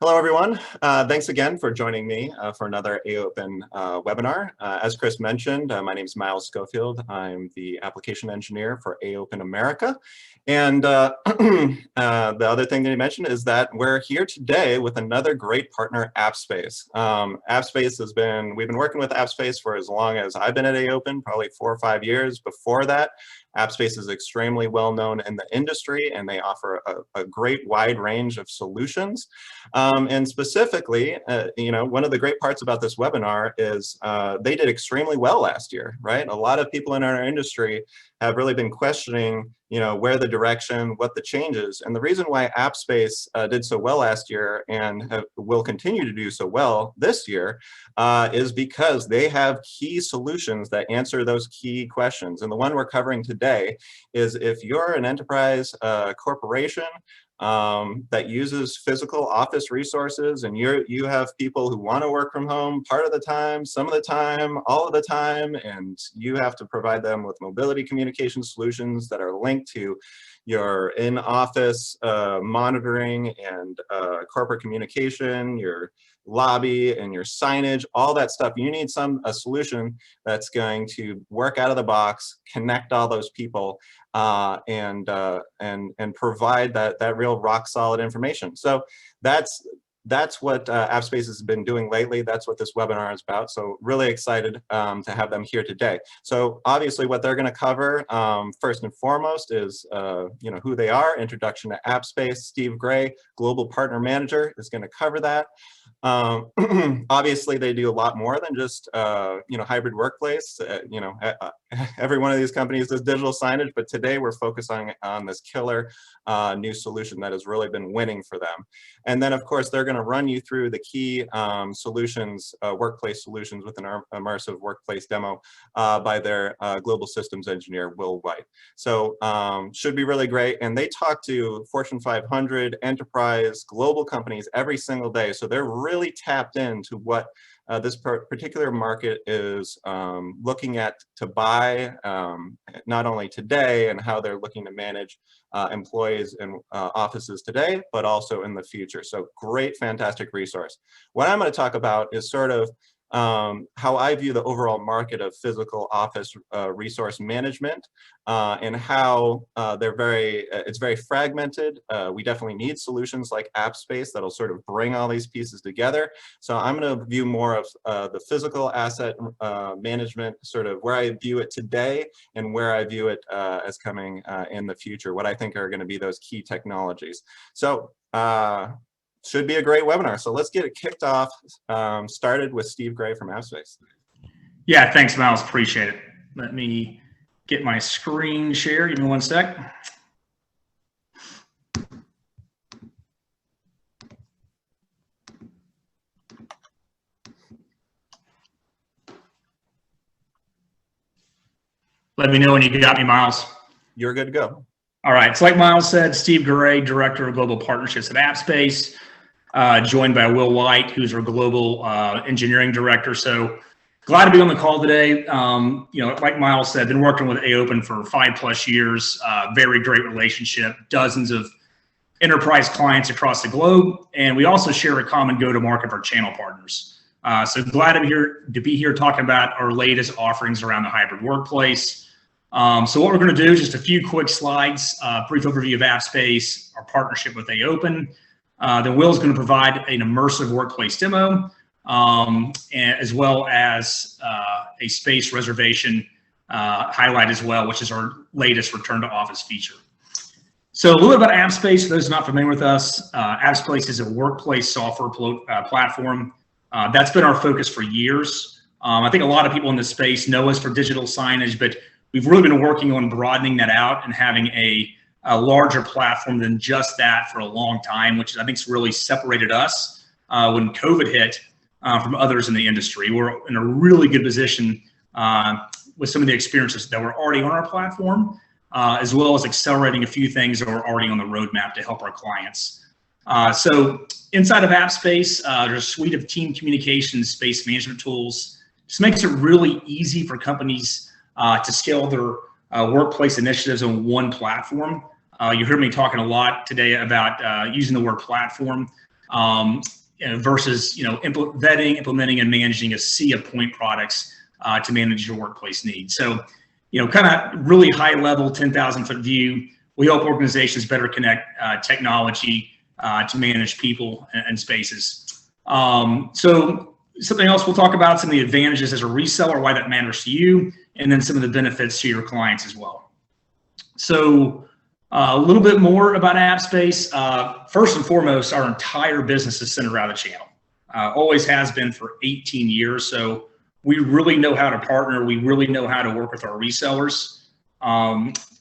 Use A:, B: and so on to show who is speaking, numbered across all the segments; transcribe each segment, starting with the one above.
A: Hello, everyone. Thanks again for joining me for another AOPEN webinar. As Chris mentioned, my name is Miles Schofield. I'm the application engineer for AOPEN America. And the other thing that he mentioned is that we're here today with another great partner, AppSpace. We've been working with AppSpace for as long as I've been at AOPEN, probably 4 or 5 years. Before that, AppSpace is extremely well known in the industry, and they offer a great wide range of solutions. And specifically, one of the great parts about this webinar is they did extremely well last year, right? A lot of people in our industry have really been questioning, where the direction, what the changes. And the reason why AppSpace did so well last year and will continue to do so well this year is because they have key solutions that answer those key questions. And the one we're covering today is if you're an enterprise corporation that uses physical office resources, and you have people who want to work from home part of the time, some of the time, all of the time, and you have to provide them with mobility communication solutions that are linked to your in-office monitoring and corporate communication, your lobby and your signage, all that stuff. You need a solution that's going to work out of the box, connect all those people, and provide that real rock solid information. So that's what AppSpace has been doing lately. That's what this webinar is about. So really excited to have them here today. So obviously what they're going to cover first and foremost is who they are, introduction to AppSpace. Steve Gray, Global Partner Manager, is going to cover that. Obviously they do a lot more than just hybrid workplace. Every one of these companies does digital signage, but today we're focusing on this killer new solution that has really been winning for them. And then of course they're going to run you through the key solutions, workplace solutions with an immersive workplace demo by their global systems engineer, Will White. So should be really great. And they talk to Fortune 500 enterprise global companies every single day. So they're really tapped into what this particular market is looking at to buy, not only today and how they're looking to manage employees and offices today, but also in the future. So great, fantastic resource. What I'm going to talk about is sort of how I view the overall market of physical office resource management and how it's very fragmented. We definitely need solutions like AppSpace that'll sort of bring all these pieces together. So I'm going to view more of the physical asset management, sort of where I view it today and where I view it as coming in the future, what I think are going to be those key technologies. So should be a great webinar. So let's get it kicked off, started with Steve Gray from AppSpace.
B: Yeah, thanks, Miles. Appreciate it. Let me get my screen share. Give me one sec. Let me know when you got me, Miles.
A: You're good to go.
B: All right. So like Miles said, Steve Gray, Director of Global Partnerships at AppSpace. Joined by Will White, who's our Global Engineering Director. So glad to be on the call today. Like Miles said, been working with AOPEN for 5+ years. Very great relationship, dozens of enterprise clients across the globe. And we also share a common go-to-market for channel partners. So glad to be here talking about our latest offerings around the hybrid workplace. So what we're going to do is just a few quick slides, brief overview of AppSpace, our partnership with AOPEN. Then Will's going to provide an immersive workplace demo, as well as a space reservation highlight as well, which is our latest return to office feature. So a little bit about AppSpace, for those not familiar with us. AppSpace is a workplace software platform. That's been our focus for years. I think a lot of people in this space know us for digital signage, but we've really been working on broadening that out and having a larger platform than just that for a long time, which I think's really separated us when COVID hit from others in the industry. We're in a really good position with some of the experiences that were already on our platform, as well as accelerating a few things that were already on the roadmap to help our clients. So inside of AppSpace, there's a suite of team communication space management tools. Just makes it really easy for companies to scale their workplace initiatives on one platform. You heard me talking a lot today about using the word platform. versus vetting, implementing, and managing a sea of point products to manage your workplace needs. So, kind of really high level, 10,000-foot view. We help organizations better connect technology to manage people and spaces. So something else we'll talk about, some of the advantages as a reseller, why that matters to you, and then some of the benefits to your clients as well. So a little bit more about AppSpace. First and foremost, our entire business is centered around the channel. Always has been for 18 years. So we really know how to partner. We really know how to work with our resellers.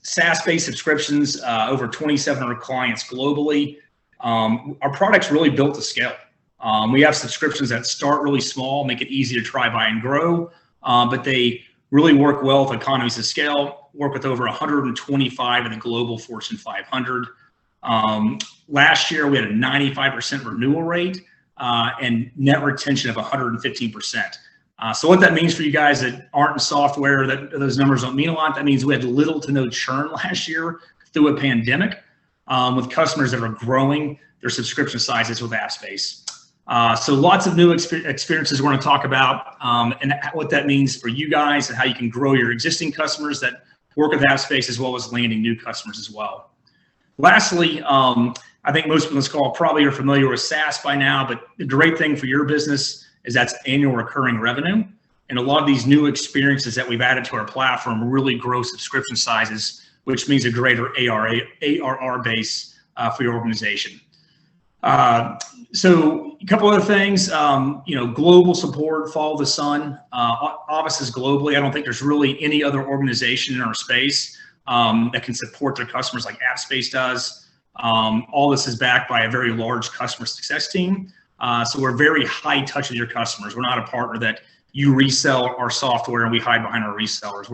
B: SaaS-based subscriptions, over 2,700 clients globally. Our product's really built to scale. We have subscriptions that start really small, make it easy to try, buy, and grow, but they really work well with economies of scale, work with over 125 of the global Fortune 500. Last year, we had a 95% renewal rate and net retention of 115%. So what that means for you guys that aren't in software, that those numbers don't mean a lot, that means we had little to no churn last year through a pandemic with customers that are growing their subscription sizes with AppSpace. So lots of new experiences we're going to talk about and what that means for you guys and how you can grow your existing customers that work with AppSpace as well as landing new customers as well. Lastly, I think most people on this call probably are familiar with SaaS by now, but the great thing for your business is that's annual recurring revenue. And a lot of these new experiences that we've added to our platform really grow subscription sizes, which means a greater ARR base for your organization. So a couple other things, global support, follow the sun, offices globally. I don't think there's really any other organization in our space that can support their customers like AppSpace does. All this is backed by a very large customer success team. So we're very high touch with your customers. We're not a partner that you resell our software and we hide behind our resellers.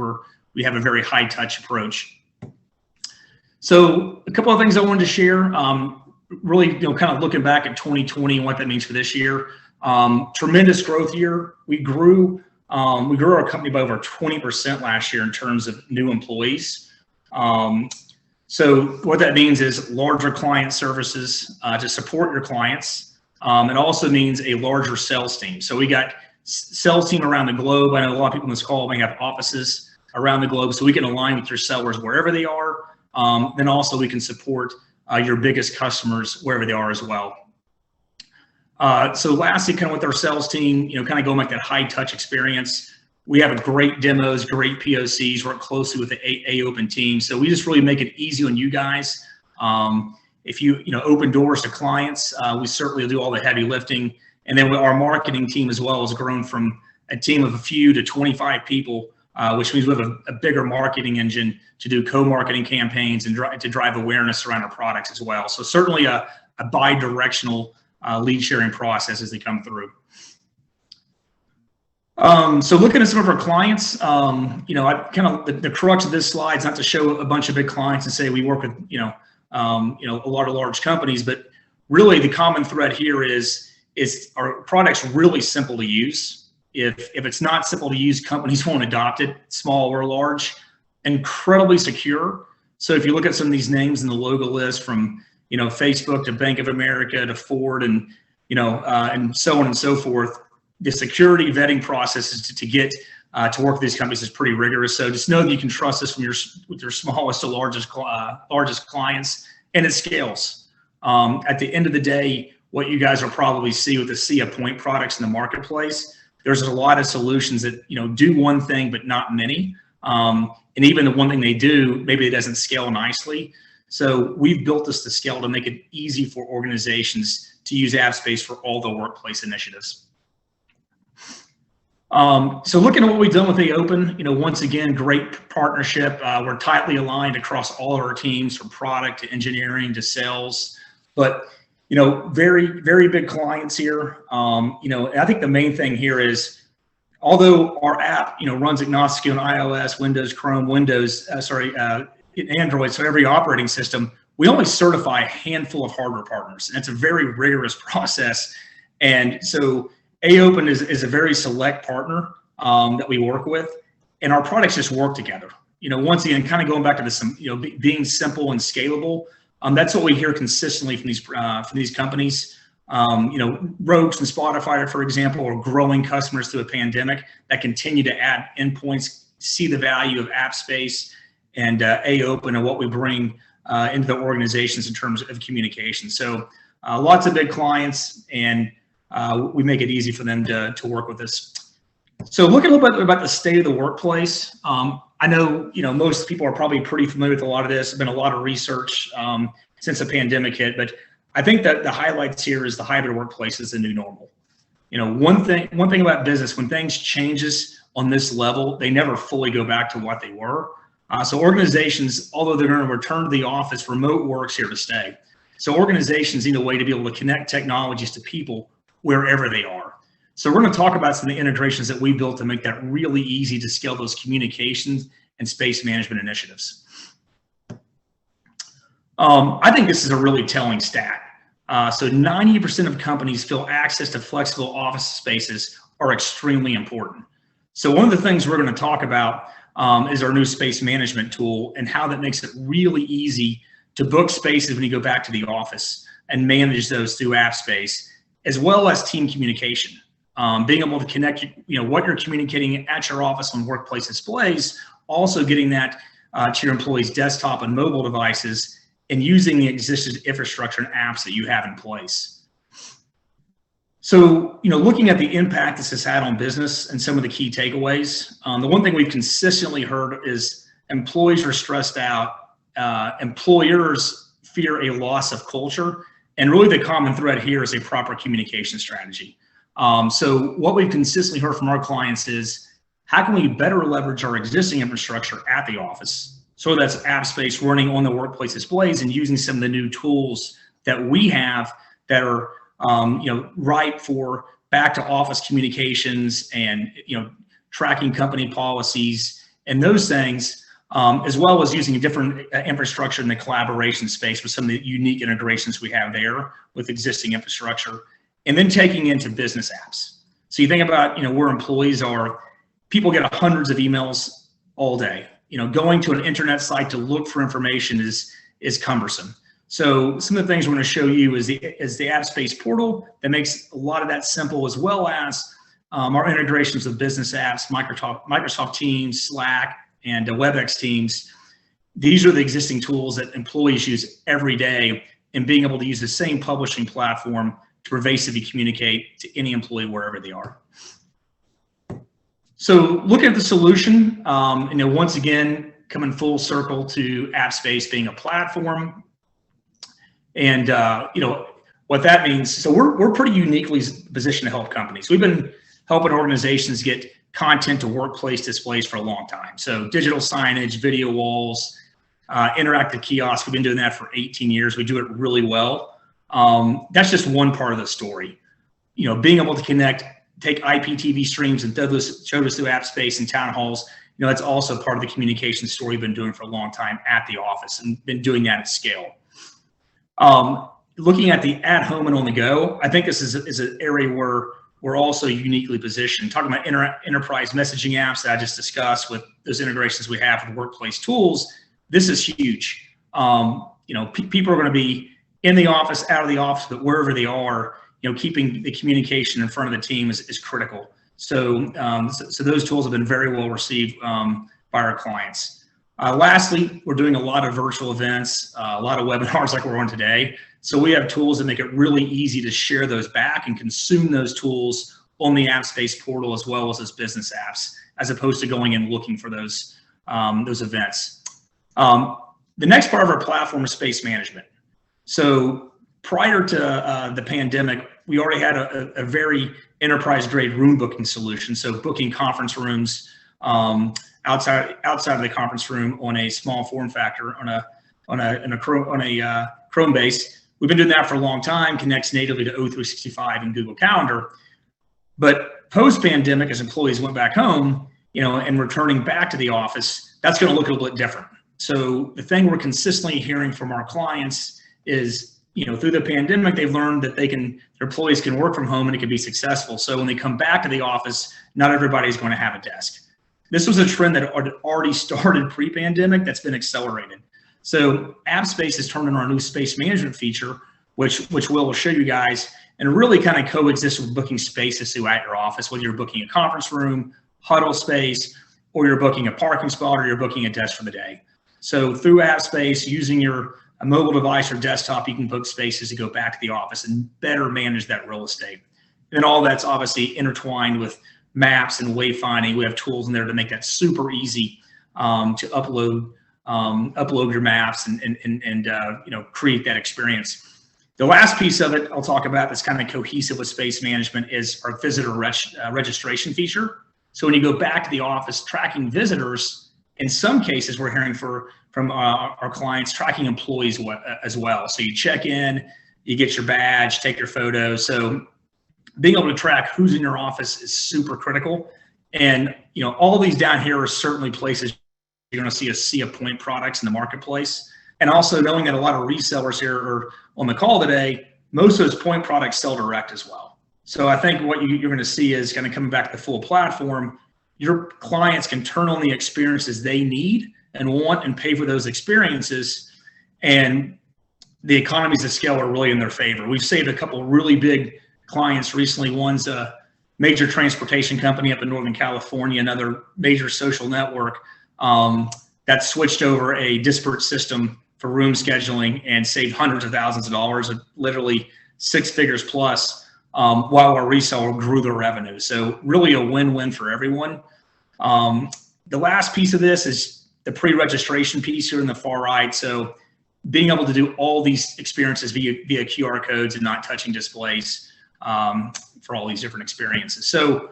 B: We have a very high touch approach. So a couple of things I wanted to share. Really, kind of looking back at 2020 and what that means for this year. Tremendous growth year. We grew our company by over 20% last year in terms of new employees. So what that means is larger client services to support your clients. It also means a larger sales team. So we got sales team around the globe. I know a lot of people in this call may have offices around the globe, so we can align with your sellers wherever they are. Then also we can support your biggest customers wherever they are as well. So lastly, kind of with our sales team, kind of going like that high touch experience. We have great demos, great POCs, work closely with the AOPEN team. So we just really make it easy on you guys. If you open doors to clients, we certainly do all the heavy lifting. And then our marketing team as well has grown from a team of a few to 25 people, which means we have a bigger marketing engine to do co-marketing campaigns and to drive awareness around our products as well. So certainly a bi-directional lead sharing process as they come through. So looking at some of our clients, the crux of this slide is not to show a bunch of big clients and say we work with a lot of large companies, but really the common thread here is our product's really simple to use. If it's not simple to use, companies won't adopt it, small or large. Incredibly secure. So if you look at some of these names in the logo list, from Facebook to Bank of America to Ford and and so on and so forth, the security vetting processes to get to work with these companies is pretty rigorous. So just know that you can trust this with your smallest to largest clients, and it scales. At the end of the day, what you guys will probably see with the sea of point products in the marketplace, there's a lot of solutions that do one thing but not many. And even the one thing they do, maybe it doesn't scale nicely. So we've built this to scale to make it easy for organizations to use AppSpace for all the workplace initiatives. So looking at what we've done with AOPEN, once again, great partnership. We're tightly aligned across all of our teams, from product to engineering to sales. But very, very big clients here. I think the main thing here is, although our app, runs agnostic on iOS, Windows, Chrome, Android, so every operating system, we only certify a handful of hardware partners. And it's a very rigorous process. And so AOPEN is a very select partner that we work with, and our products just work together. Once again, kind of going back to this, being simple and scalable. That's what we hear consistently from these companies. Roche and Spotify, for example, are growing customers through a pandemic that continue to add endpoints, see the value of AppSpace and AOPEN and what we bring into the organizations in terms of communication. So lots of big clients, and we make it easy for them to work with us. So looking a little bit about the state of the workplace, I know most people are probably pretty familiar with a lot of this. There's been a lot of research since the pandemic hit, but I think that the highlights here is the hybrid workplace is the new normal. One thing about business, when things changes on this level, they never fully go back to what they were. So organizations, although they're going to return to the office, remote work's here to stay. So organizations need a way to be able to connect technologies to people wherever they are. So we're going to talk about some of the integrations that we built to make that really easy to scale those communications and space management initiatives. I think this is a really telling stat. So 90% of companies feel access to flexible office spaces are extremely important. So one of the things we're going to talk about is our new space management tool and how that makes it really easy to book spaces when you go back to the office and manage those through AppSpace, as well as team communication. Being able to connect, what you're communicating at your office on workplace displays, also getting that to your employees' desktop and mobile devices, and using the existing infrastructure and apps that you have in place. So, looking at the impact this has had on business and some of the key takeaways, the one thing we've consistently heard is employees are stressed out, employers fear a loss of culture, and really the common thread here is a proper communication strategy. So what we've consistently heard from our clients is, how can we better leverage our existing infrastructure at the office? So that's AppSpace running on the workplace displays and using some of the new tools that we have that are ripe for back to office communications and tracking company policies and those things, as well as using a different infrastructure in the collaboration space with some of the unique integrations we have there with existing infrastructure, and then taking into business apps. So you think about where employees are, people get hundreds of emails all day. Going to an internet site to look for information is cumbersome. So some of the things we're going to show you is the AppSpace Portal that makes a lot of that simple, as well as our integrations with business apps, Microsoft Teams, Slack, and WebEx Teams. These are the existing tools that employees use every day, and being able to use the same publishing platform to pervasively communicate to any employee wherever they are. So looking at the solution, once again, coming full circle to AppSpace being a platform. And what that means, so we're pretty uniquely positioned to help companies. We've been helping organizations get content to workplace displays for a long time. So digital signage, video walls, interactive kiosks, we've been doing that for 18 years. We do it really well. That's just one part of the story. Being able to take IPTV streams and show those through AppSpace and town halls, that's also part of the communication story we've been doing for a long time at the office and been doing that at scale. Looking at the at home and on the go, I think this is an area where we're also uniquely positioned. Talking about enterprise messaging apps that I just discussed with those integrations we have with workplace tools, this is huge. People are going to be in the office, out of the office, but wherever they are, keeping the communication in front of the team is critical. So, so those tools have been very well received by our clients. Lastly, we're doing a lot of virtual events, a lot of webinars like we're on today. So we have tools that make it really easy to share those back and consume those tools on the AppSpace portal, as well as those business apps, as opposed to going and looking for those events. The next part of our platform is space management. So prior to the pandemic, we already had a very enterprise-grade room booking solution. So booking conference rooms outside of the conference room on a small form factor on a Chrome base. We've been doing that for a long time. Connects natively to O365 and Google Calendar. But post-pandemic, as employees went back home, and returning back to the office, that's going to look a little bit different. So the thing we're consistently hearing from our clients is, through the pandemic, they've learned that their employees can work from home and it can be successful. So when they come back to the office, not everybody's going to have a desk. This was a trend that had already started pre-pandemic that's been accelerated. So AppSpace has turned on our new space management feature, which we'll show you guys, and really kind of coexist with booking spaces throughout your office, whether you're booking a conference room, huddle space, or you're booking a parking spot, or you're booking a desk for the day. So through AppSpace, using a mobile device or desktop, you can book spaces to go back to the office and better manage that real estate. And all that's obviously intertwined with maps and wayfinding. We have tools in there to make that super easy to upload your maps and create that experience. The last piece of it I'll talk about that's kind of cohesive with space management is our visitor registration feature. So when you go back to the office, tracking visitors, in some cases we're hearing from our clients, tracking employees as well. So you check in, you get your badge, take your photo. So being able to track who's in your office is super critical. And all these down here are certainly places you're going to see a sea of point products in the marketplace. And also knowing that a lot of resellers here are on the call today, most of those point products sell direct as well. So I think what you're going to see is kind of coming back to the full platform. Your clients can turn on the experiences they need and want and pay for those experiences. And the economies of scale are really in their favor. We've saved a couple of really big clients recently. One's a major transportation company up in Northern California, another major social network that switched over a dispersed system for room scheduling and saved hundreds of thousands of dollars, literally 6 figures plus, while our reseller grew their revenue. So really a win-win for everyone. The last piece of this is the pre-registration piece here in the far right. So being able to do all these experiences via QR codes and not touching displays for all these different experiences. So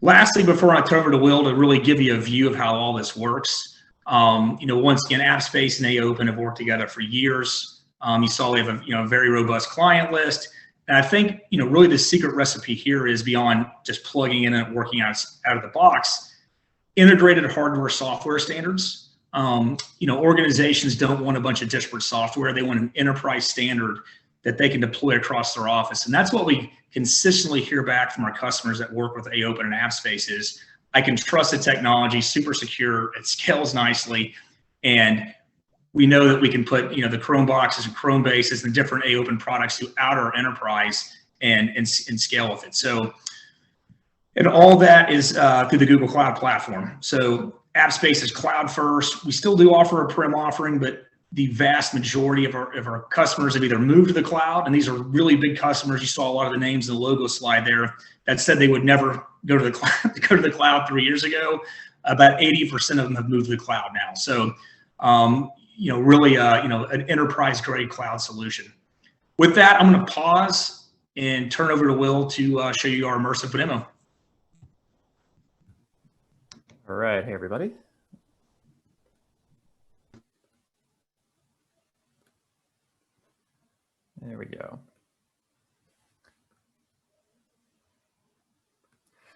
B: lastly, before I turn over to Will to really give you a view of how all this works, once again, AppSpace and AOPEN have worked together for years. You saw we have a very robust client list. And I think, really the secret recipe here is beyond just plugging in and working out of the box, integrated hardware software standards. Organizations don't want a bunch of disparate software. They want an enterprise standard that they can deploy across their office. And that's what we consistently hear back from our customers that work with AOPEN and AppSpace is, I can trust the technology, super secure, it scales nicely, and we know that we can put the Chrome boxes and Chrome bases and different AOPEN products throughout our enterprise and scale with it. So, and all that is through the Google Cloud Platform. So AppSpace is cloud first. We still do offer a prem offering, but the vast majority of our customers have either moved to the cloud, and these are really big customers. You saw a lot of the names in the logo slide there that said they would never go to the cloud 3 years ago. About 80% of them have moved to the cloud now. So, really, an enterprise grade cloud solution. With that, I'm going to pause and turn over to Will to show you our immersive demo.
C: All right, hey everybody. There we go.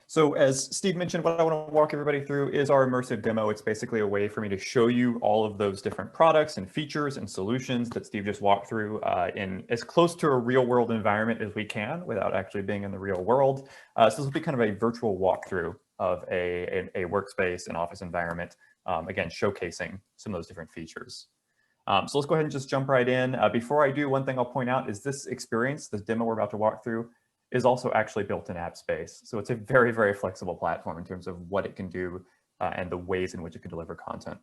C: So as Steve mentioned, what I want to walk everybody through is our immersive demo. It's basically a way for me to show you all of those different products and features and solutions that Steve just walked through in as close to a real world environment as we can without actually being in the real world. So this will be kind of a virtual walkthrough of a workspace and office environment, again, showcasing some of those different features. So let's go ahead and just jump right in. Before I do, one thing I'll point out is this experience, this demo we're about to walk through, is also actually built in AppSpace. So it's a very, very flexible platform in terms of what it can do and the ways in which it can deliver content.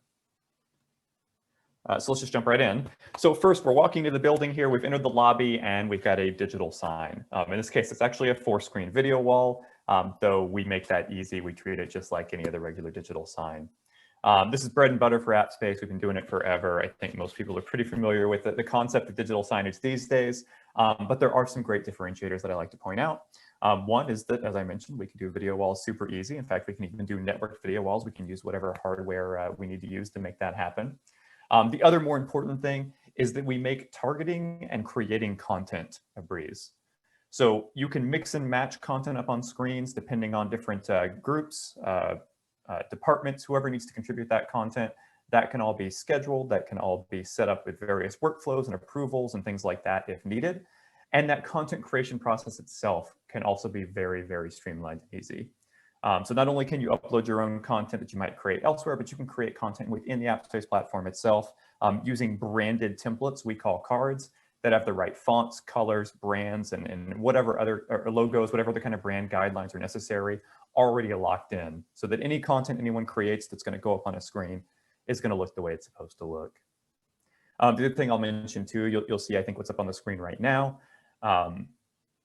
C: So let's just jump right in. So first, we're walking to the building here. We've entered the lobby and we've got a digital sign. In this case, it's actually a 4-screen video wall, though we make that easy. We treat it just like any other regular digital sign. This is bread and butter for AppSpace. We've been doing it forever. I think most people are pretty familiar with the concept of digital signage these days, but there are some great differentiators that I like to point out. One is that, as I mentioned, we can do video walls super easy. In fact, we can even do networked video walls. We can use whatever hardware we need to use to make that happen. The other more important thing is that we make targeting and creating content a breeze. So you can mix and match content up on screens depending on different groups, departments, whoever needs to contribute that content. That can all be scheduled, that can all be set up with various workflows and approvals and things like that if needed. And that content creation process itself can also be very, very streamlined and easy. So not only can you upload your own content that you might create elsewhere, but you can create content within the AppSpace platform itself using branded templates we call cards that have the right fonts, colors, brands, and whatever other or logos, whatever other kind of brand guidelines are necessary, already locked in, so that any content anyone creates that's going to go up on a screen is going to look the way it's supposed to look. The other thing I'll mention too, you'll see, I think, what's up on the screen right now.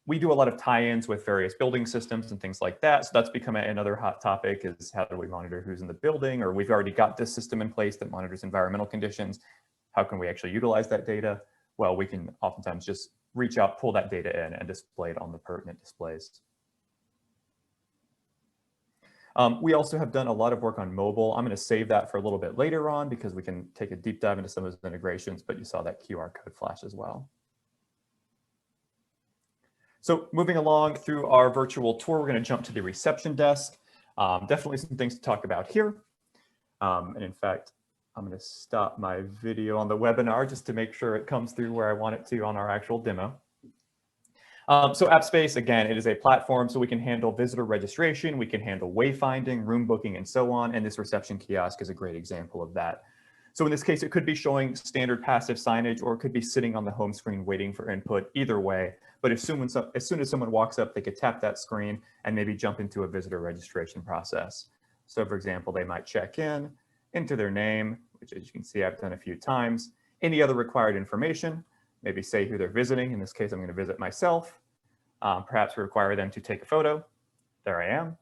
C: We do a lot of tie-ins with various building systems and things like that. So that's become another hot topic, is how do we monitor who's in the building? Or we've already got this system in place that monitors environmental conditions. How can we actually utilize that data? Well, we can oftentimes just reach out, pull that data in, and display it on the pertinent displays. We also have done a lot of work on mobile. I'm going to save that for a little bit later on because we can take a deep dive into some of those integrations, but you saw that QR code flash as well. So moving along through our virtual tour, we're going to jump to the reception desk. Definitely some things to talk about here. And in fact, I'm going to stop my video on the webinar just to make sure it comes through where I want it to on our actual demo. So AppSpace, again, it is a platform, so we can handle visitor registration, we can handle wayfinding, room booking, and so on. And this reception kiosk is a great example of that. So in this case, it could be showing standard passive signage, or it could be sitting on the home screen waiting for input, either way. But as soon as someone walks up, they could tap that screen and maybe jump into a visitor registration process. So for example, they might check in, enter their name, which as you can see, I've done a few times, any other required information, maybe say who they're visiting. In this case, I'm going to visit myself. Perhaps require them to take a photo. There I am.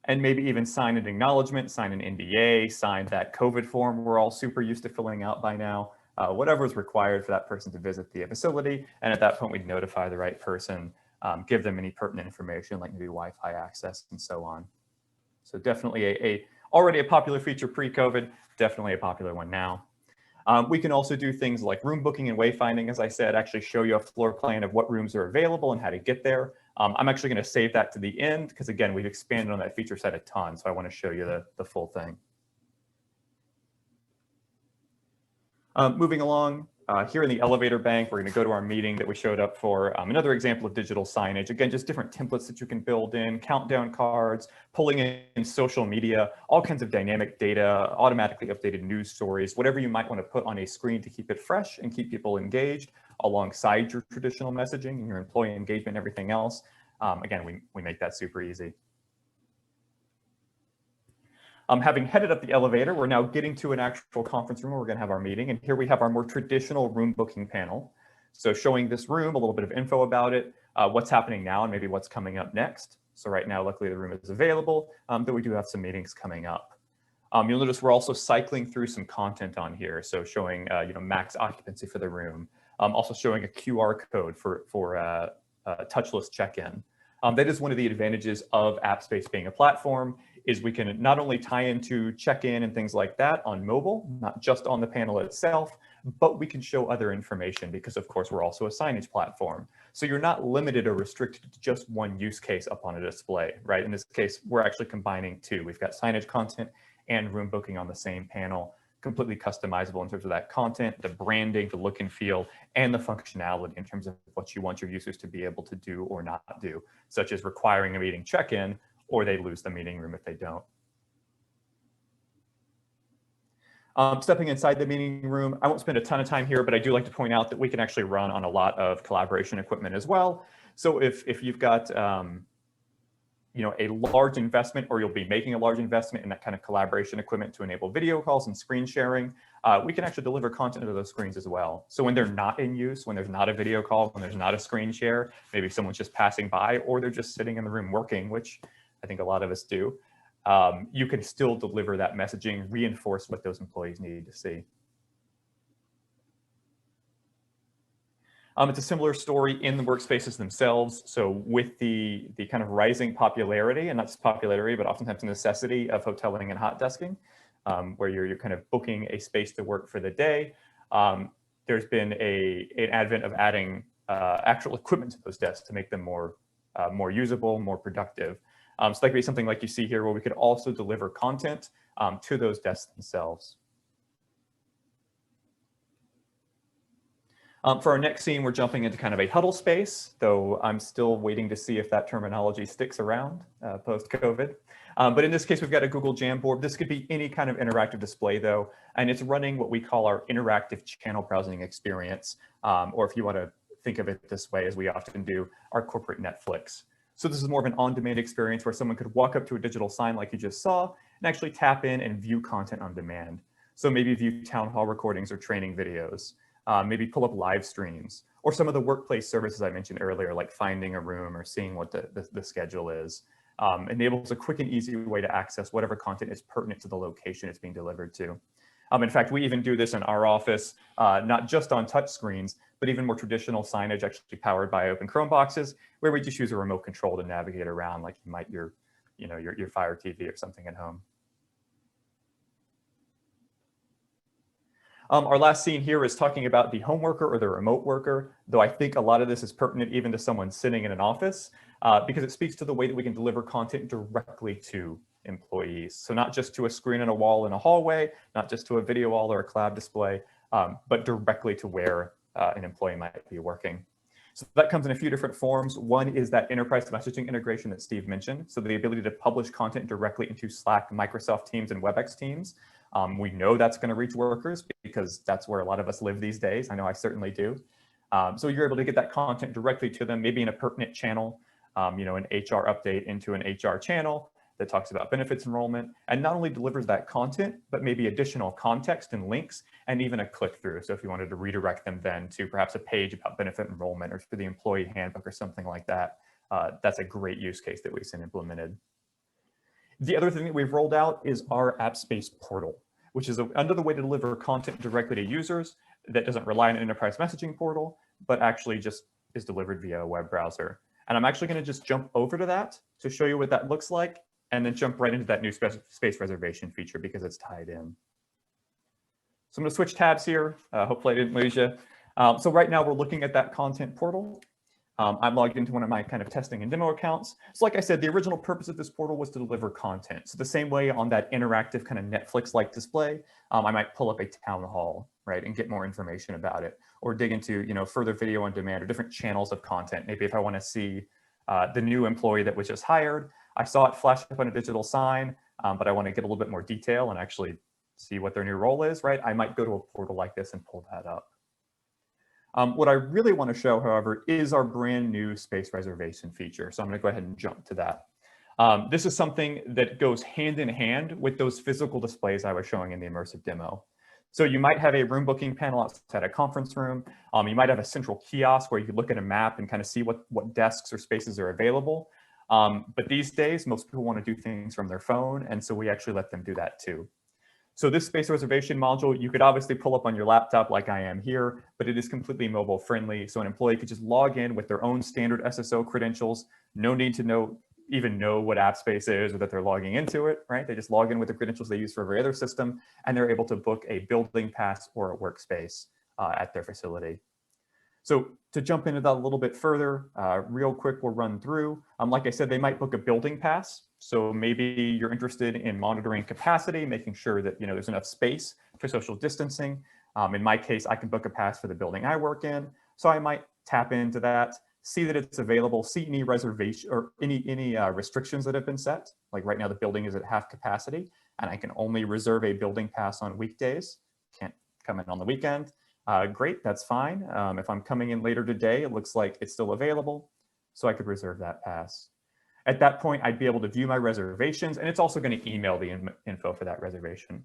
C: And maybe even sign an acknowledgement, sign an NDA, sign that COVID form we're all super used to filling out by now, whatever is required for that person to visit the facility. And at that point, we'd notify the right person, give them any pertinent information like maybe Wi-Fi access and so on. So definitely already a popular feature pre-COVID, definitely a popular one now. We can also do things like room booking and wayfinding, as I said, actually show you a floor plan of what rooms are available and how to get there. I'm actually going to save that to the end because, again, we've expanded on that feature set a ton, so I want to show you the full thing. Moving along, here in the elevator bank, we're going to go to our meeting that we showed up for. Another example of digital signage. Again, just different templates that you can build in, countdown cards, pulling in social media, all kinds of dynamic data, automatically updated news stories, whatever you might want to put on a screen to keep it fresh and keep people engaged alongside your traditional messaging and your employee engagement and everything else. Again, we make that super easy. Having headed up the elevator, we're now getting to an actual conference room where we're going to have our meeting. And here we have our more traditional room booking panel. So showing this room, a little bit of info about it, what's happening now and maybe what's coming up next. So right now, luckily, the room is available, though we do have some meetings coming up. You'll notice we're also cycling through some content on here. So showing max occupancy for the room, also showing a QR code for touchless check-in. That is one of the advantages of AppSpace being a platform, is we can not only tie into check-in and things like that on mobile, not just on the panel itself, but we can show other information because, of course, we're also a signage platform. So you're not limited or restricted to just one use case up on a display, right? In this case, we're actually combining two. We've got signage content and room booking on the same panel, completely customizable in terms of that content, the branding, the look and feel, and the functionality in terms of what you want your users to be able to do or not do, such as requiring a meeting check-in, or they lose the meeting room if they don't. Stepping inside the meeting room, I won't spend a ton of time here, but I do like to point out that we can actually run on a lot of collaboration equipment as well. So if you've got a large investment, or you'll be making a large investment in that kind of collaboration equipment to enable video calls and screen sharing, we can actually deliver content to those screens as well. So when they're not in use, when there's not a video call, when there's not a screen share, maybe someone's just passing by, or they're just sitting in the room working, which I think a lot of us do, you can still deliver that messaging, reinforce what those employees need to see. It's a similar story in the workspaces themselves. So with the kind of rising popularity, and not just popularity, but oftentimes necessity of hoteling and hot desking, where you're kind of booking a space to work for the day, there's been an advent of adding actual equipment to those desks to make them more usable, more productive. So that could be something like you see here, where we could also deliver content to those desks themselves. For our next scene, we're jumping into kind of a huddle space, though I'm still waiting to see if that terminology sticks around post-COVID. But in this case, we've got a Google Jamboard. This could be any kind of interactive display, though, and it's running what we call our interactive channel browsing experience, or if you want to think of it this way, as we often do, our corporate Netflix. So this is more of an on-demand experience where someone could walk up to a digital sign like you just saw and actually tap in and view content on demand. So maybe view town hall recordings or training videos. Maybe pull up live streams, or some of the workplace services I mentioned earlier, like finding a room or seeing what the schedule is. Enables a quick and easy way to access whatever content is pertinent to the location it's being delivered to. In fact, we even do this in our office, not just on touch screens, but even more traditional signage actually powered by open Chrome boxes, where we just use a remote control to navigate around like you might your Fire TV or something at home. Our last scene here is talking about the home worker or the remote worker, though I think a lot of this is pertinent even to someone sitting in an office, because it speaks to the way that we can deliver content directly to employees. So not just to a screen on a wall in a hallway, not just to a video wall or a cloud display, but directly to where an employee might be working. So that comes in a few different forms. One is that enterprise messaging integration that Steve mentioned. So the ability to publish content directly into Slack, Microsoft Teams, and WebEx Teams. We know that's going to reach workers because that's where a lot of us live these days. I know I certainly do. So you're able to get that content directly to them, maybe in a pertinent channel, an HR update into an HR channel that talks about benefits enrollment, and not only delivers that content, but maybe additional context and links, and even a click through. So if you wanted to redirect them then to perhaps a page about benefit enrollment or for the employee handbook or something like that, that's a great use case that we've seen implemented. The other thing that we've rolled out is our AppSpace Portal, which is another way to deliver content directly to users that doesn't rely on an enterprise messaging portal, but actually just is delivered via a web browser. And I'm actually going to just jump over to that to show you what that looks like, and then jump right into that new space reservation feature because it's tied in. So I'm going to switch tabs here. Hopefully I didn't lose you. So right now we're looking at that content portal. I'm logged into one of my kind of testing and demo accounts. So like I said, the original purpose of this portal was to deliver content. So the same way on that interactive kind of Netflix-like display, I might pull up a town hall, right, and get more information about it, or dig into, further video on demand or different channels of content. Maybe if I want to see the new employee that was just hired, I saw it flash up on a digital sign, but I want to get a little bit more detail and actually see what their new role is, right? I might go to a portal like this and pull that up. What I really want to show, however, is our brand new space reservation feature. So I'm going to go ahead and jump to that. This is something that goes hand in hand with those physical displays I was showing in the immersive demo. So you might have a room booking panel outside a conference room. You might have a central kiosk where you could look at a map and kind of see what desks or spaces are available. But these days, most people want to do things from their phone, and so we actually let them do that too. So this space reservation module, you could obviously pull up on your laptop like I am here, but it is completely mobile friendly. So an employee could just log in with their own standard SSO credentials. No need to even know what AppSpace is or that they're logging into it, right? They just log in with the credentials they use for every other system, and they're able to book a building pass or a workspace at their facility. So to jump into that a little bit further, real quick, we'll run through. Like I said, they might book a building pass. So maybe you're interested in monitoring capacity, making sure that there's enough space for social distancing. In my case, I can book a pass for the building I work in. So I might tap into that, see that it's available, see any reservation or any restrictions that have been set. Like right now, the building is at half capacity, and I can only reserve a building pass on weekdays. Can't come in on the weekend. Great, that's fine. If I'm coming in later today, it looks like it's still available, so I could reserve that pass. At that point, I'd be able to view my reservations, and it's also going to email the info for that reservation.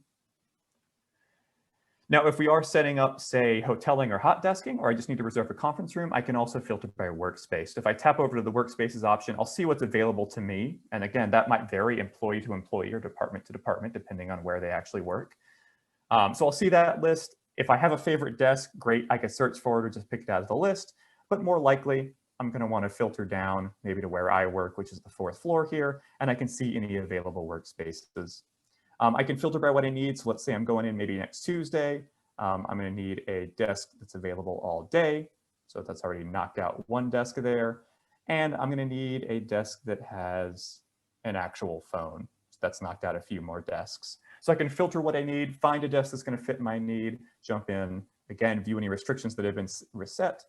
C: Now, if we are setting up, say, hoteling or hot desking, or I just need to reserve a conference room, I can also filter by workspace. If I tap over to the workspaces option, I'll see what's available to me. And again, that might vary employee to employee or department to department, depending on where they actually work. So I'll see that list. If I have a favorite desk, great, I could search for it or just pick it out of the list. But more likely, I'm going to want to filter down maybe to where I work, which is the 4th floor here, and I can see any available workspaces. I can filter by what I need. So let's say I'm going in maybe next Tuesday. I'm going to need a desk that's available all day. So that's already knocked out one desk there. And I'm going to need a desk that has an actual phone. So that's knocked out a few more desks. So I can filter what I need, find a desk that's going to fit my need, jump in, Again, view any restrictions that have been reset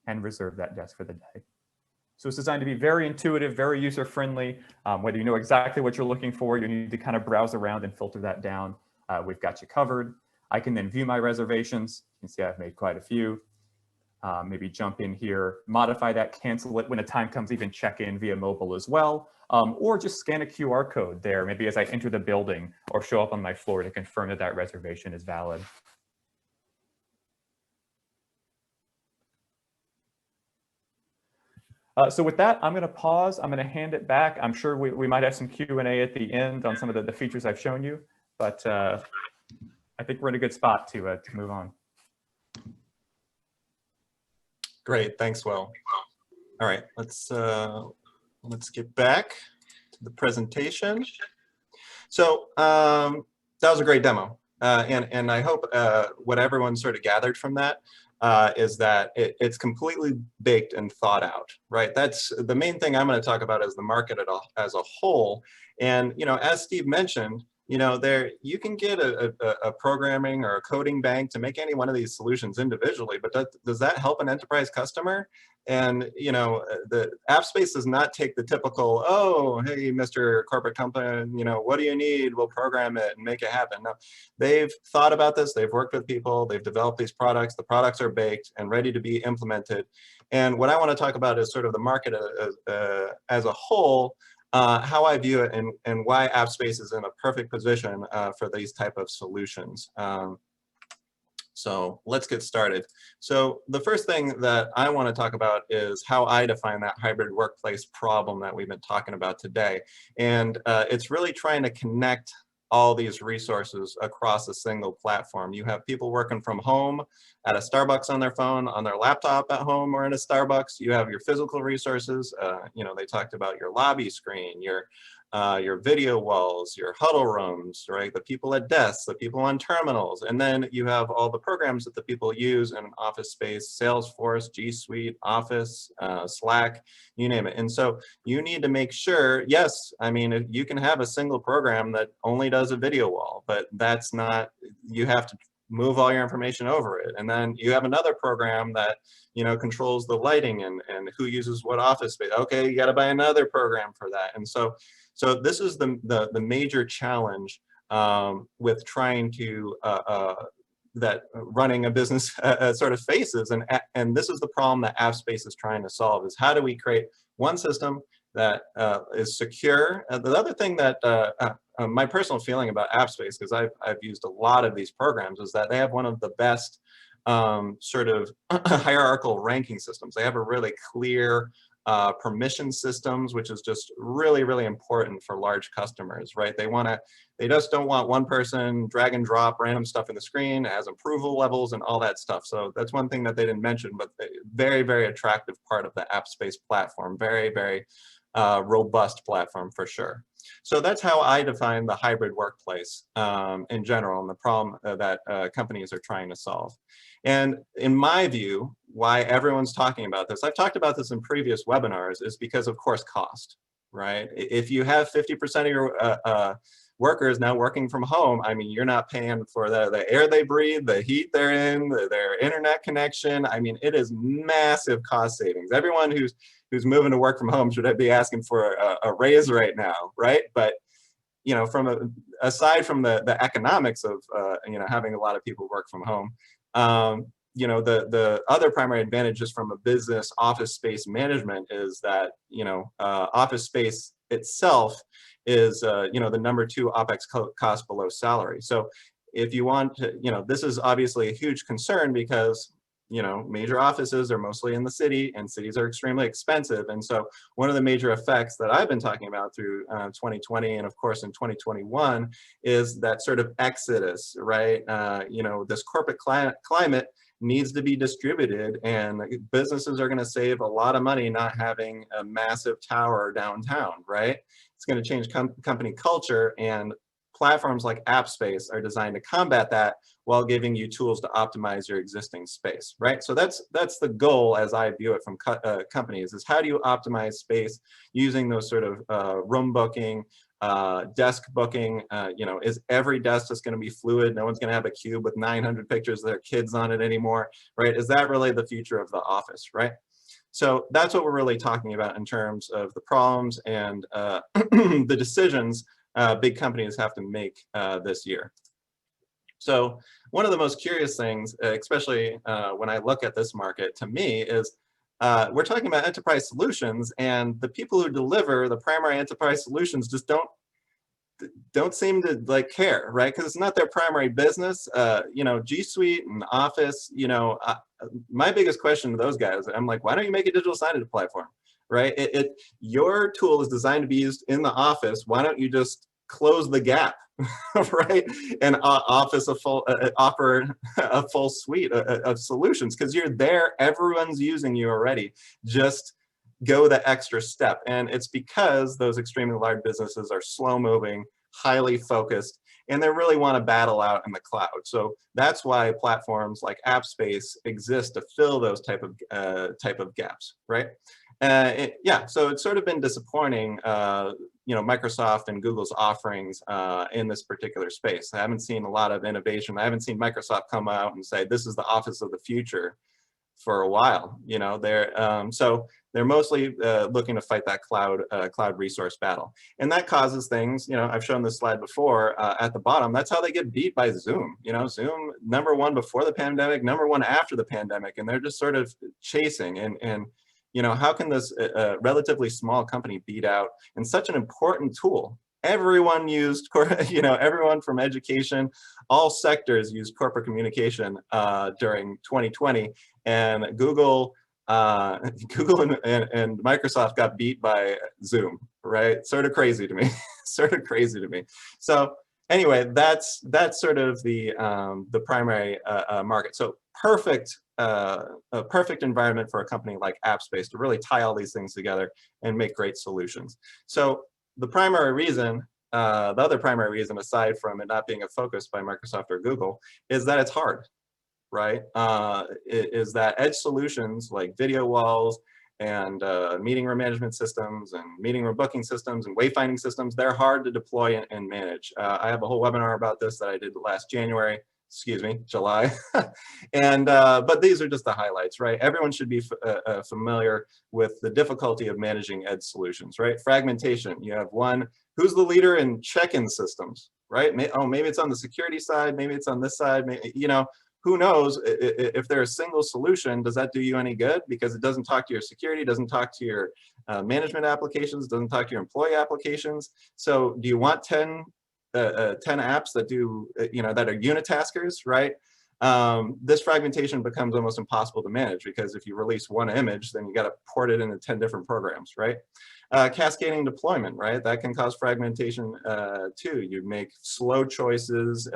C: and reserve that desk for the day. So it's designed to be very intuitive, very user-friendly. Whether you know exactly what you're looking for, you need to kind of browse around and filter that down. We've got you covered. I can then view my reservations. You can see I've made quite a few. Maybe jump in here, modify that, cancel it when a time comes, even check in via mobile as well. Or just scan a QR code there, maybe as I enter the building or show up on my floor to confirm that that reservation is valid. So with that, I'm going to pause. I'm going to hand it back. I'm sure we might have some Q&A at the end on some of the features I've shown you, but I think we're in a good spot to move on.
A: Great, thanks, Will. All right, let's get back to the presentation. So that was a great demo, and I hope what everyone sort of gathered from that is that it's completely baked and thought out, right? That's the main thing I'm going to talk about is the market as a whole. And, you know, as Steve mentioned, you know, you can get a programming or a coding bank to make any one of these solutions individually, but does that help an enterprise customer? And, you know, the AppSpace does not take the typical, oh, hey, Mr. Corporate Company, you know, what do you need? We'll program it and make it happen. No, they've thought about this. They've worked with people. They've developed these products. The products are baked and ready to be implemented. And what I want to talk about is sort of the market as a whole, how I view it, and why AppSpace is in a perfect position for these type of solutions. So let's get started. So the first thing that I want to talk about is how I define that hybrid workplace problem that we've been talking about today. And it's really trying to connect all these resources across a single platform. You have people working from home at a Starbucks on their phone, on their laptop at home or in a Starbucks. You have your physical resources. You know, they talked about your lobby screen, your video walls, your huddle rooms, right? The people at desks, the people on terminals, and then you have all the programs that the people use in Office Space, Salesforce, G Suite, Office, Slack, you name it. And so you need to make sure, yes, I mean, you can have a single program that only does a video wall, but that's not, you have to move all your information over it. And then you have another program that, you know, controls the lighting and who uses what office space. Okay, you got to buy another program for that. And so this is the major challenge with trying to that running a business sort of faces, and this is the problem that AppSpace is trying to solve: is how do we create one system that is secure. The other thing that my personal feeling about AppSpace, because I've used a lot of these programs, is that they have one of the best sort of hierarchical ranking systems. They have a really clear permission systems, which is just really, really important for large customers, right? They just don't want one person drag and drop random stuff in the screen. It has approval levels and all that stuff. So that's one thing that they didn't mention, but very, very attractive part of the AppSpace platform. Very, very robust platform for sure. So that's how I define the hybrid workplace in general, and the problem that companies are trying to solve. And in my view, why everyone's talking about this, I've talked about this in previous webinars, is because of course cost, right? If you have 50% of your workers now working from home, I mean, you're not paying for the air they breathe, the heat they're in, their internet connection. I mean, it is massive cost savings. Everyone who's moving to work from home should be asking for a raise right now, right? But you know, aside from the economics of you know, having a lot of people work from home, you know, the other primary advantage just from a business office space management is that, you know, office space itself is you know, the #2 OpEx cost below salary. So if you want to, you know, this is obviously a huge concern because, you know, major offices are mostly in the city, and cities are extremely expensive. And so one of the major effects that I've been talking about through 2020 and of course in 2021 is that sort of exodus, right? You know, this corporate climate needs to be distributed, and businesses are going to save a lot of money not having a massive tower downtown, right? It's going to change company culture, and platforms like AppSpace are designed to combat that while giving you tools to optimize your existing space, right? So that's the goal as I view it from companies, is how do you optimize space using those sort of room booking, desk booking, is every desk just going to be fluid? No one's going to have a cube with 900 pictures of their kids on it anymore, right? Is that really the future of the office, right? So that's what we're really talking about in terms of the problems and the decisions big companies have to make this year. So one of the most curious things, especially when I look at this market, to me is we're talking about enterprise solutions, and the people who deliver the primary enterprise solutions just don't seem to like care, right? Because it's not their primary business. G Suite and Office, my biggest question to those guys, I'm like, why don't you make a digital signage platform, right? Your tool is designed to be used in the office. Why don't you just close the gap, right? And offer a full suite of solutions, because you're there, everyone's using you already. Just go the extra step. And it's because those extremely large businesses are slow moving, highly focused, and they really want to battle out in the cloud. So that's why platforms like AppSpace exist, to fill those type of gaps, right? So it's sort of been disappointing, Microsoft and Google's offerings in this particular space. I haven't seen a lot of innovation. I haven't seen Microsoft come out and say, this is the office of the future for a while. They're mostly looking to fight that cloud resource battle. And that causes things, I've shown this slide before at the bottom, that's how they get beat by Zoom. Zoom, #1 before the pandemic, #1 after the pandemic, and they're just sort of chasing. And how can this relatively small company beat out in such an important tool? Everyone used, everyone from education, all sectors used corporate communication during 2020, and Google and Microsoft got beat by Zoom, right? Sort of crazy to me, sort of crazy to me. So anyway, that's sort of the primary market. So a perfect environment for a company like AppSpace to really tie all these things together and make great solutions. So the primary reason, the other primary reason, aside from it not being a focus by Microsoft or Google, is that it's hard, right? Is that edge solutions like video walls and meeting room management systems and meeting room booking systems and wayfinding systems, they're hard to deploy and manage. I have a whole webinar about this that I did last July. And but these are just the highlights, right? Everyone should be familiar with the difficulty of managing edge solutions, right? Fragmentation. You have one, who's the leader in check-in systems, right? Maybe it's on the security side, maybe it's on this side, who knows? If they're a single solution, does that do you any good? Because it doesn't talk to your security, doesn't talk to your management applications, doesn't talk to your employee applications. So do you want 10 apps that do, that are unitaskers, right? This fragmentation becomes almost impossible to manage, because if you release one image, then you got to port it into 10 different programs, right? Cascading deployment, right? That can cause fragmentation too. You make slow choices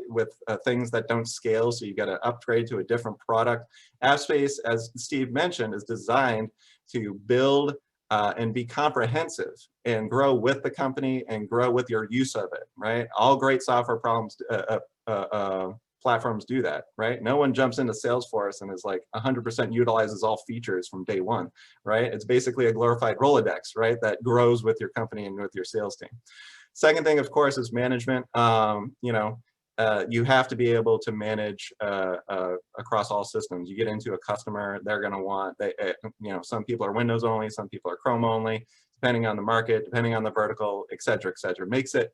A: with things that don't scale, so you got to upgrade to a different product. AppSpace, as Steve mentioned, is designed to build and be comprehensive and grow with the company and grow with your use of it, right? All great software platforms do that, right? No one jumps into Salesforce and is like 100% utilizes all features from day one, right? It's basically a glorified Rolodex, right? That grows with your company and with your sales team. Second thing, of course, is management. You have to be able to manage across all systems. You get into a customer, they're going to want, some people are Windows only, some people are Chrome only, depending on the market, depending on the vertical, et cetera, et cetera. Makes it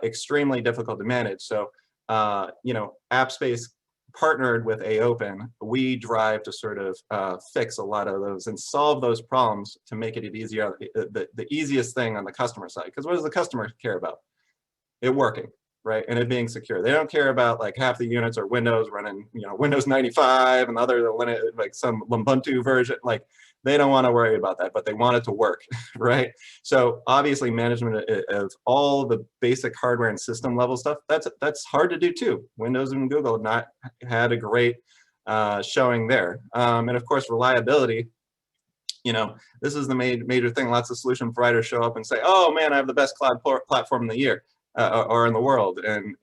A: extremely difficult to manage. So, AppSpace partnered with AOPEN, we drive to sort of fix a lot of those and solve those problems to make it easier, the easiest thing on the customer side. Because what does the customer care about? It working, right? And it being secure. They don't care about like half the units are Windows running, Windows 95 and other like some Ubuntu version. Like they don't want to worry about that, but they want it to work, right? So obviously management of all the basic hardware and system level stuff, that's hard to do too. Windows and Google have not had a great showing there. And of course, reliability. This is the major thing. Lots of solution providers show up and say, oh man, I have the best cloud platform in the year. Or in the world, and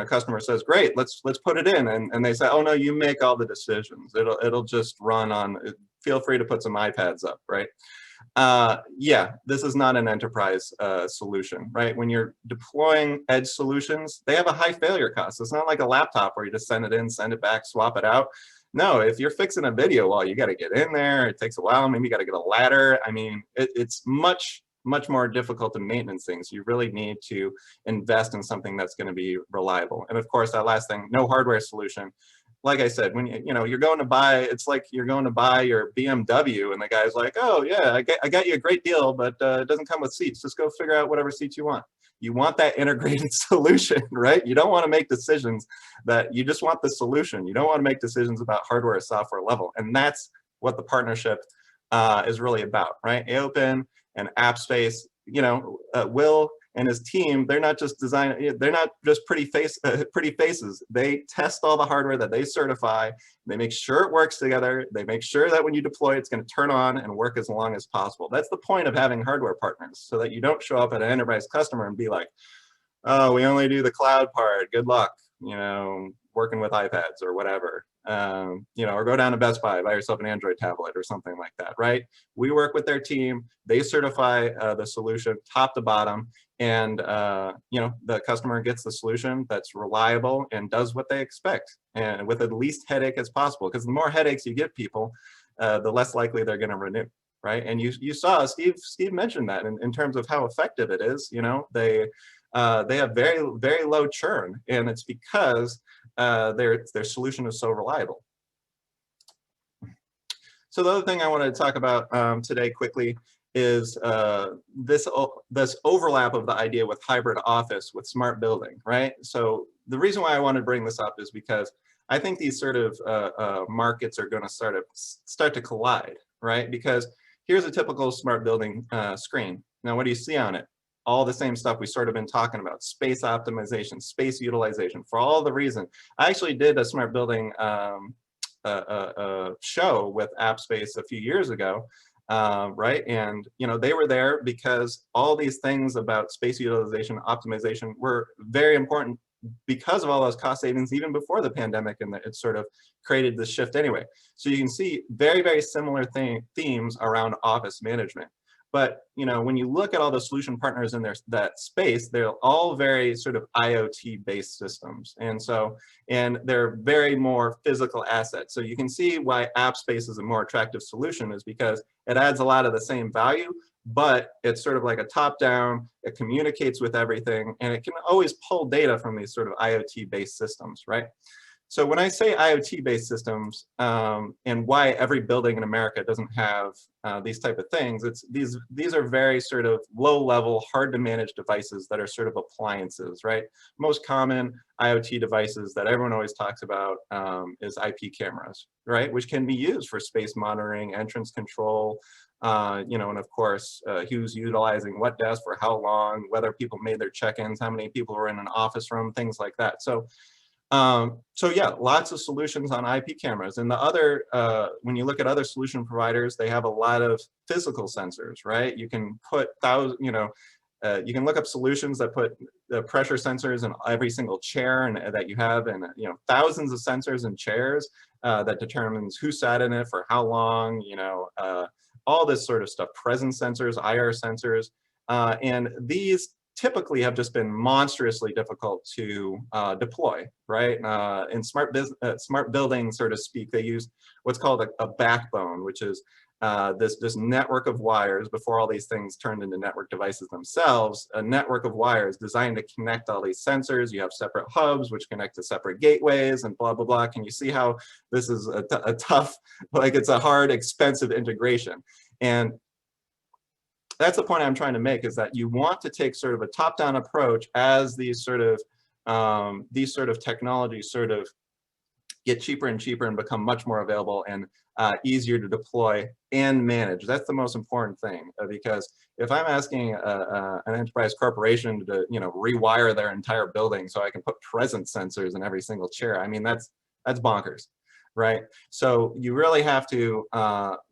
A: customer says, great, let's put it in, and they say, oh no, you make all the decisions. It'll just run on. Feel free to put some iPads up, right? Yeah, this is not an enterprise solution, right? When you're deploying edge solutions, they have a high failure cost. It's not like a laptop where you just send it in, send it back, swap it out. No, if you're fixing a video wall, you got to get in there. It takes a while. Maybe you got to get a ladder. I mean, it's much more difficult to maintenance things. You really need to invest in something that's going to be reliable. And of course, that last thing, no hardware solution. Like I said, when you're going to buy, it's like you're going to buy your BMW and the guy's like, oh yeah, I got you a great deal, but it doesn't come with seats. Just go figure out whatever seats you want. You want that integrated solution, right? You don't want to make decisions you just want the solution. You don't want to make decisions about hardware or software level. And that's what the partnership is really about, right? AOPEN and AppSpace, Will and his team, they're not just pretty faces. They test all the hardware that they certify. They make sure it works together. They make sure that when you deploy, it's going to turn on and work as long as possible. That's the point of having hardware partners, so that you don't show up at an enterprise customer and be like, oh, we only do the cloud part. Good luck, working with iPads or whatever. Or go down to Best Buy, buy yourself an Android tablet or something like that, right? We work with their team. They certify the solution top to bottom, and the customer gets the solution that's reliable and does what they expect, and with the least headache as possible. Because the more headaches you give people, the less likely they're going to renew, right? And you saw Steve mentioned that in terms of how effective it is. They have very low churn, and it's because their solution is so reliable. So the other thing I wanted to talk about today quickly is this overlap of the idea with hybrid office with smart building, right? So the reason why I want to bring this up is because I think these sort of markets are going to start to collide, right? Because here's a typical smart building screen. Now, what do you see on it? All the same stuff we sort of been talking about: space optimization, space utilization, for all the reason. I actually did a smart building show with AppSpace a few years ago, right? And they were there because all these things about space utilization, optimization were very important because of all those cost savings even before the pandemic, and it sort of created this shift anyway. So you can see very similar themes around office management. But when you look at all the solution partners in that space, they're all very sort of IoT-based systems, and they're very more physical assets. So you can see why AppSpace is a more attractive solution, is because it adds a lot of the same value, but it's sort of like a top-down. It communicates with everything, and it can always pull data from these sort of IoT-based systems, right? So when I say IoT-based systems, and why every building in America doesn't have these type of things, these are very sort of low-level, hard-to-manage devices that are sort of appliances, right? Most common IoT devices that everyone always talks about is IP cameras, right? Which can be used for space monitoring, entrance control, and of course, who's utilizing what desk for how long, whether people made their check-ins, how many people were in an office room, things like that. So yeah, lots of solutions on IP cameras. And the other, when you look at other solution providers, they have a lot of physical sensors, right? You can put you can look up solutions that put the pressure sensors in every single chair that you have, and thousands of sensors in chairs that determines who sat in it for how long, all this sort of stuff. Presence sensors, IR sensors, and these typically have just been monstrously difficult to deploy, right? In smart building, so to speak, they use what's called a backbone, which is this network of wires. Before all these things turned into network devices themselves, a network of wires designed to connect all these sensors. You have separate hubs which connect to separate gateways and blah, blah, blah. Can you see how this is a tough, like it's a hard, expensive integration? And that's the point I'm trying to make, is that you want to take sort of a top-down approach as these sort of technologies sort of get cheaper and cheaper and become much more available and easier to deploy and manage. That's the most important thing, because if I'm asking an enterprise corporation to rewire their entire building so I can put presence sensors in every single chair, I mean, that's bonkers, right? So you really have to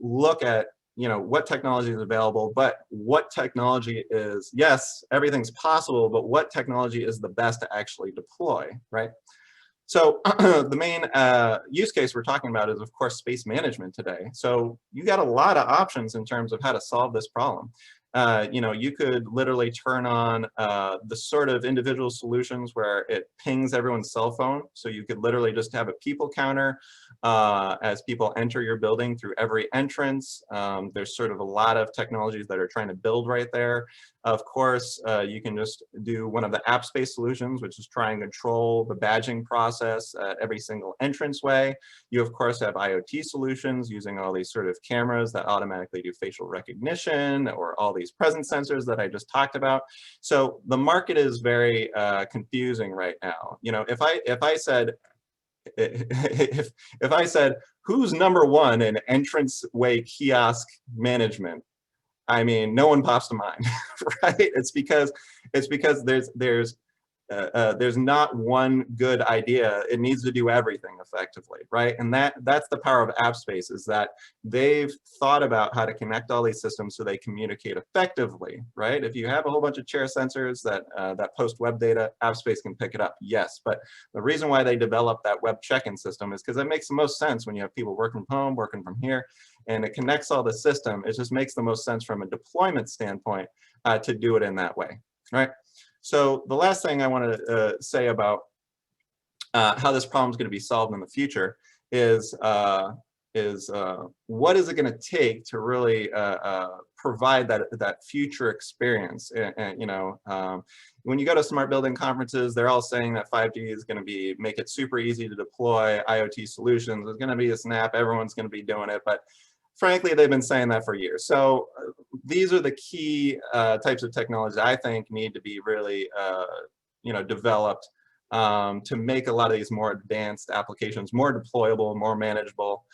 A: look at what technology is available, but what technology is, yes, everything's possible, but what technology is the best to actually deploy, right? So the main use case we're talking about is, of course, space management today. So you got a lot of options in terms of how to solve this problem. You know, you could literally turn on the sort of individual solutions where it pings everyone's cell phone. So you could literally just have a people counter as people enter your building through every entrance. There's sort of a lot of technologies that are trying to build right there. Of course, you can just do one of the AppSpace solutions, which is try and control the badging process at every single entranceway. You, of course, have IoT solutions using all these sort of cameras that automatically do facial recognition, or all these presence sensors that I just talked about. So the market is very confusing right now. You know, if I said, if I said, who's number one in entranceway kiosk management? I mean, no one pops to mind, right? It's because there's not one good idea. It needs to do everything effectively, right? And that's the power of AppSpace, is that they've thought about how to connect all these systems so they communicate effectively, right? If you have a whole bunch of chair sensors that post web data, AppSpace can pick it up, yes. But the reason why they developed that web check-in system is because it makes the most sense when you have people working from home, working from here, and it connects all the system. It just makes the most sense from a deployment standpoint to do it in that way, right? So the last thing I want to say about how this problem is going to be solved in the future is what is it going to take to really provide that future experience? And you know, when you go to smart building conferences, they're all saying that 5G is going to make it super easy to deploy IoT solutions. It's going to be a snap. Everyone's going to be doing it, but frankly, they've been saying that for years. So these are the key types of technologies I think need to be really, you know, developed to make a lot of these more advanced applications more deployable, more manageable,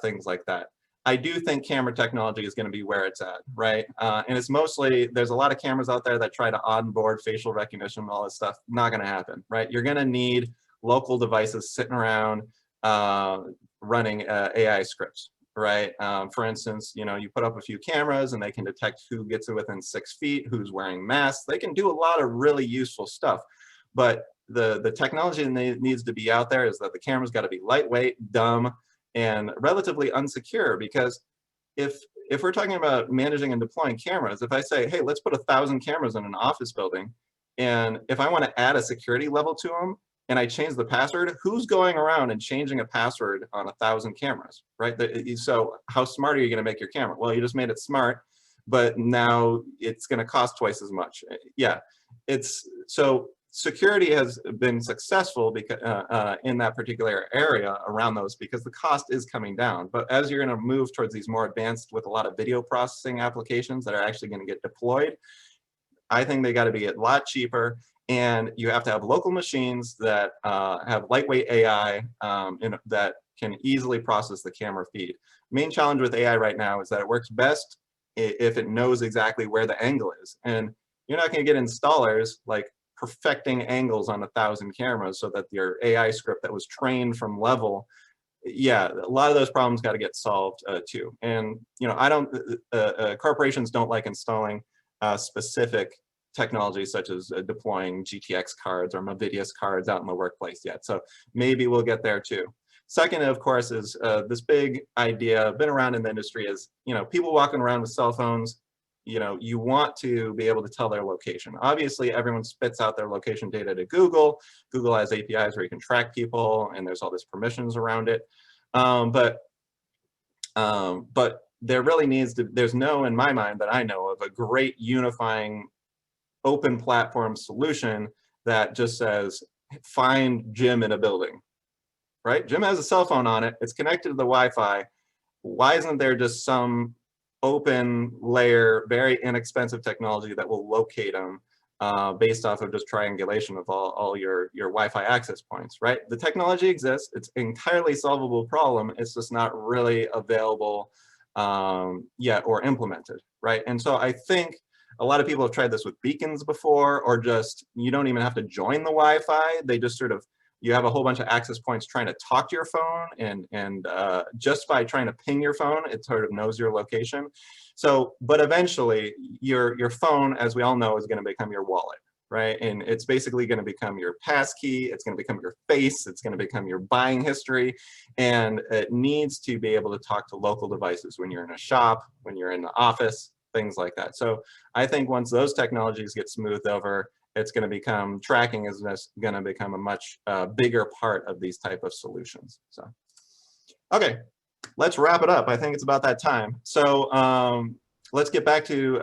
A: things like that. I do think camera technology is going to be where it's at, right? And it's mostly, there's a lot of cameras out there that try to onboard facial recognition and all this stuff. Not going to happen, right? You're going to need local devices sitting around running AI scripts. Right. For instance, you know, you put up a few cameras and they can detect who gets within 6 feet, who's wearing masks. They can do a lot of really useful stuff. But the technology that needs to be out there is that the camera's got to be lightweight, dumb, and relatively unsecure. Because if we're talking about managing and deploying cameras, if I say, hey, let's put 1,000 cameras in an office building, and if I want to add a security level to them, and I change the password, who's going around and changing a password on 1,000 cameras, right? So how smart are you going to make your camera? Well, you just made it smart, but now it's going to cost twice as much. Yeah, so security has been successful because, in that particular area around those, because the cost is coming down. But as you're going to move towards these more advanced with a lot of video processing applications that are actually going to get deployed, I think they got to be a lot cheaper. And you have to have local machines that have lightweight AI that can easily process the camera feed. Main challenge with AI right now is that it works best if it knows exactly where the angle is. And you're not going to get installers like perfecting angles on 1,000 cameras so that your AI script that was trained from level, yeah, a lot of those problems got to get solved too. And you know, corporations don't like installing specific technologies such as deploying GTX cards or Movidius cards out in the workplace yet. So maybe we'll get there too. Second, of course, is this big idea, been around in the industry, is, you know, people walking around with cell phones, you know, you want to be able to tell their location. Obviously, everyone spits out their location data to Google. Google has APIs where you can track people, and there's all this permissions around it. But there really needs to, there's no, in my mind, that I know of, a great unifying open platform solution that just says, find Jim in a building, right? Jim has a cell phone on it. It's connected to the Wi-Fi. Why isn't there just some open layer, very inexpensive technology that will locate them based off of just triangulation of all your Wi-Fi access points, right? The technology exists. It's an entirely solvable problem. It's just not really available yet or implemented, right? And so I think a lot of people have tried this with beacons before, or just, you don't even have to join the Wi-Fi. They just sort of, you have a whole bunch of access points trying to talk to your phone, and just by trying to ping your phone, it sort of knows your location. So, but eventually your phone, as we all know, is going to become your wallet, right? And it's basically going to become your passkey, it's going to become your face, it's going to become your buying history, and it needs to be able to talk to local devices when you're in a shop, when you're in the office, things like that. So I think once those technologies get smoothed over, it's going to become, tracking is going to become a much bigger part of these type of solutions. So, okay, let's wrap it up. I think it's about that time. So let's get back to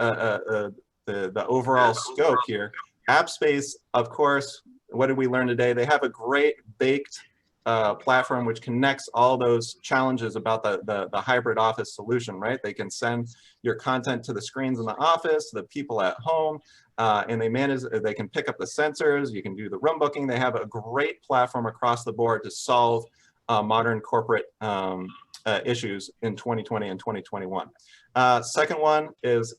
A: the overall scope here. AppSpace, of course, what did we learn today? They have a great baked platform which connects all those challenges about the hybrid office solution, right? They can send your content to the screens in the office, the people at home, and they can pick up the sensors, you can do the room booking. They have a great platform across the board to solve modern corporate issues in 2020 and 2021. Second one is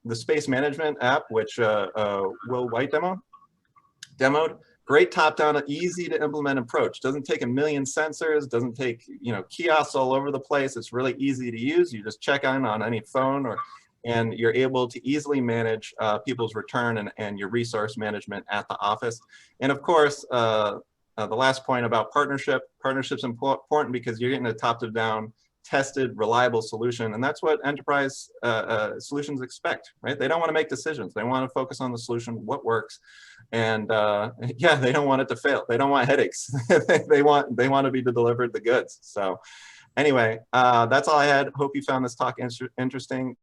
A: the space management app, which Will White demoed. Great top-down, easy to implement approach. Doesn't take a million sensors, doesn't take kiosks all over the place. It's really easy to use. You just check on any phone, and you're able to easily manage people's return and your resource management at the office. And of course, the last point about partnership's important because you're getting a top-to-down, tested, reliable solution, and that's what enterprise solutions expect, right? They don't want to make decisions. They want to focus on the solution, what works, and yeah, they don't want it to fail. They don't want headaches. they want to be delivered the goods. So anyway, that's all I had. Hope you found this talk interesting.